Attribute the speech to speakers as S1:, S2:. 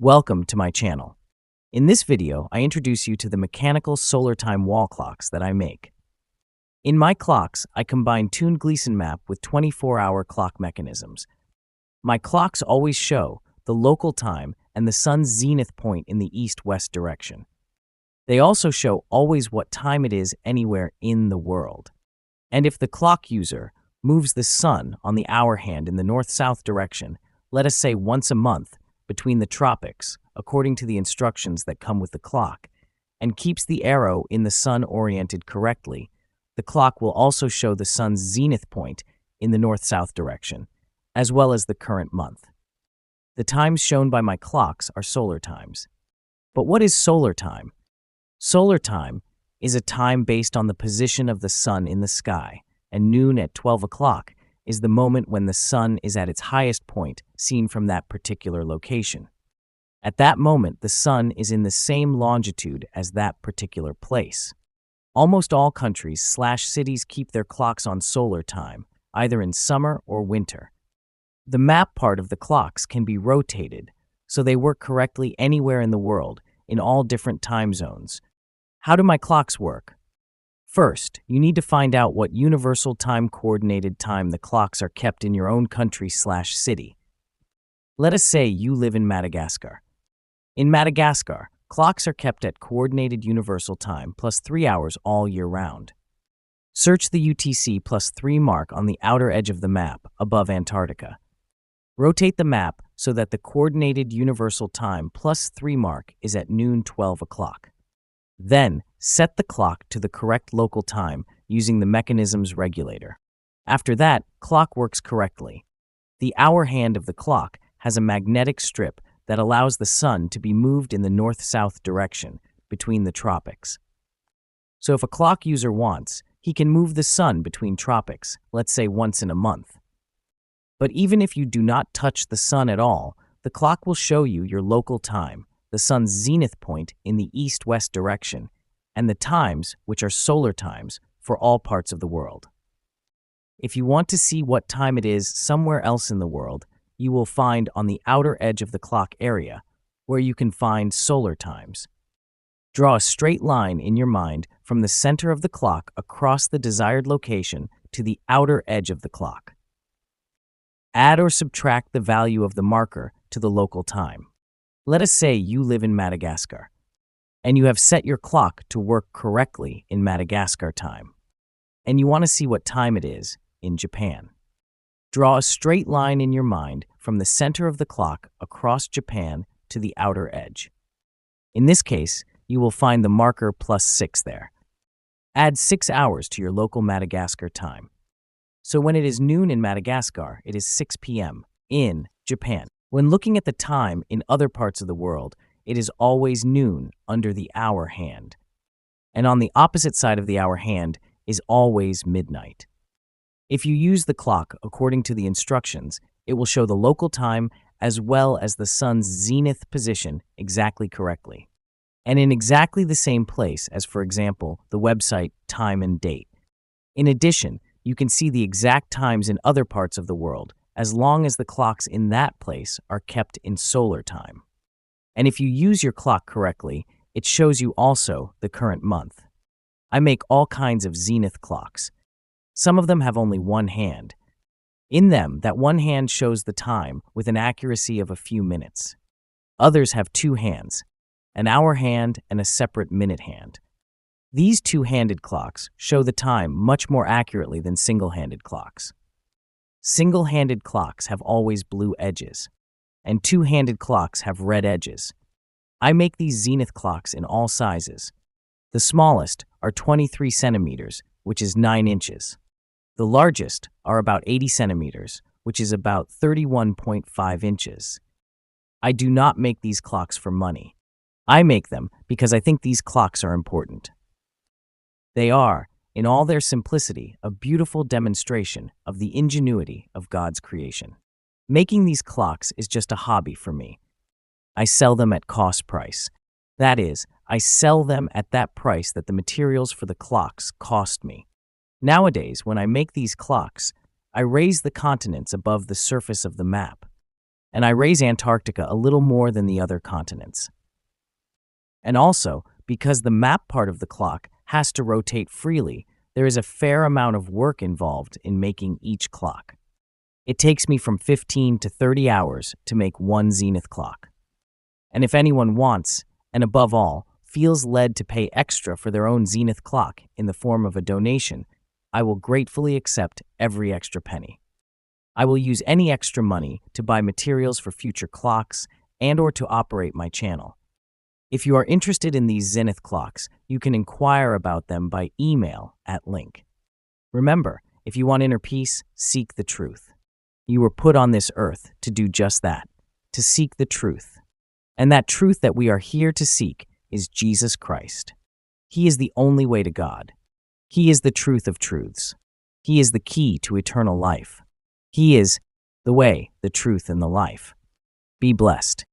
S1: Welcome to my channel. In this video, I introduce you to the mechanical Solartime wall clocks that I make. In my clocks, I combine tuned Gleason map with 24-hour clock mechanisms. My clocks always show the local time and the sun's zenith point in the east-west direction. They also show always what time it is anywhere in the world. And if the clock user moves the sun on the hour hand in the north-south direction, let us say once a month, between the tropics, according to the instructions that come with the clock, and keeps the arrow in the sun oriented correctly, the clock will also show the sun's zenith point in the north-south direction, as well as the current month. The times shown by my clocks are solar times. But what is solar time? Solar time is a time based on the position of the sun in the sky, and noon at 12 o'clock is the moment when the sun is at its highest point seen from that particular location. At that moment, the sun is in the same longitude as that particular place. Almost all countries/cities keep their clocks on solar time, either in summer or winter. The map part of the clocks can be rotated, so they work correctly anywhere in the world, in all different time zones. How do my clocks work? First, you need to find out what universal time coordinated time the clocks are kept in your own country/city. Let us say you live in Madagascar. In Madagascar, clocks are kept at coordinated universal time plus 3 hours all year round. Search the UTC plus 3 mark on the outer edge of the map above Antarctica. Rotate the map so that the coordinated universal time plus 3 mark is at noon 12 o'clock. Then, set the clock to the correct local time using the mechanism's regulator. After that, clock works correctly. The hour hand of the clock has a magnetic strip that allows the sun to be moved in the north-south direction between the tropics. So if a clock user wants, he can move the sun between tropics, let's say once in a month. But even if you do not touch the sun at all, the clock will show you your local time, the sun's zenith point in the east-west direction, and the times, which are solar times, for all parts of the world. If you want to see what time it is somewhere else in the world, you will find on the outer edge of the clock area, where you can find solar times. Draw a straight line in your mind from the center of the clock across the desired location to the outer edge of the clock. Add or subtract the value of the marker to the local time. Let us say you live in Madagascar, and you have set your clock to work correctly in Madagascar time, and you want to see what time it is in Japan. Draw a straight line in your mind from the center of the clock across Japan to the outer edge. In this case, you will find the marker plus 6 there. Add 6 hours to your local Madagascar time. So when it is noon in Madagascar, it is 6 p.m. in Japan. When looking at the time in other parts of the world, it is always noon under the hour hand. And on the opposite side of the hour hand is always midnight. If you use the clock according to the instructions, it will show the local time as well as the sun's zenith position exactly correctly, and in exactly the same place as, for example, the website Time and Date. In addition, you can see the exact times in other parts of the world, as long as the clocks in that place are kept in solar time. And if you use your clock correctly, it shows you also the current month. I make all kinds of zenith clocks. Some of them have only one hand. In them, that one hand shows the time with an accuracy of a few minutes. Others have 2 hands, an hour hand and a separate minute hand. These 2-handed clocks show the time much more accurately than single-handed clocks. Single-handed clocks have always blue edges, and 2-handed clocks have red edges. I make these zenith clocks in all sizes. The smallest are 23 centimeters, which is 9 inches. The largest are about 80 centimeters, which is about 31.5 inches. I do not make these clocks for money. I make them because I think these clocks are important. They are, in all their simplicity, a beautiful demonstration of the ingenuity of God's creation. Making these clocks is just a hobby for me. I sell them at cost price. That is, I sell them at that price that the materials for the clocks cost me. Nowadays, when I make these clocks, I raise the continents above the surface of the map. and I raise Antarctica a little more than the other continents. And also, because the map part of the clock has to rotate freely, there is a fair amount of work involved in making each clock. It takes me from 15 to 30 hours to make one zenith clock. And if anyone wants, and above all, feels led to pay extra for their own zenith clock in the form of a donation, I will gratefully accept every extra penny. I will use any extra money to buy materials for future clocks and/or to operate my channel. If you are interested in these zenith clocks, you can inquire about them by email at link. Remember, if you want inner peace, seek the truth. You were put on this earth to do just that, to seek the truth. And that truth that we are here to seek is Jesus Christ. He is the only way to God. He is the truth of truths. He is the key to eternal life. He is the way, the truth, and the life. Be blessed.